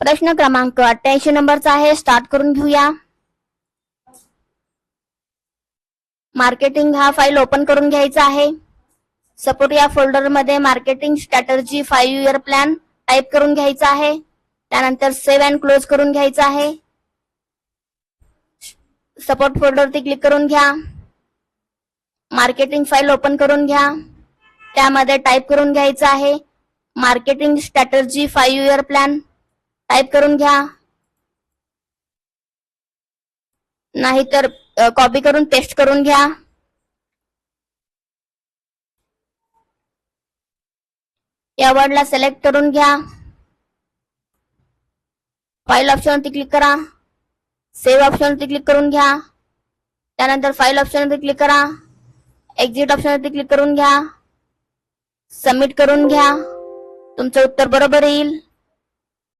प्रश्न क्रमांक 88 नंबरचा आहे. स्टार्ट करून घेऊया. मार्केटिंग हा फाईल ओपन करून घ्यायचा आहे. सपोर्ट या फोल्डर मध्ये marketing strategy 5 year plan type करून घ्यायचा आहे. त्यानंतर सेव्ह अँड क्लोज करून घ्यायचा आहे. सपोर्ट फोल्डरवरती क्लिक करून घ्या. मार्केटिंग फाईल ओपन करून घ्या. त्यामध्ये टाईप करून घ्यायचं आहे marketing strategy 5 year plan type करून घ्या. नाहीतर कॉपी करून पेस्ट करून घ्या. या वर्डला सिलेक्ट करून घ्या. फाईल ऑप्शनवरती क्लिक करा. सेव्ह ऑप्शनवरती क्लिक करून घ्या. त्यानंतर फाईल ऑप्शनवरती क्लिक करा. एक्झिट ऑप्शनवरती क्लिक करून घ्या. सबमिट करून घ्या. तुमचं उत्तर बरोबर येईल.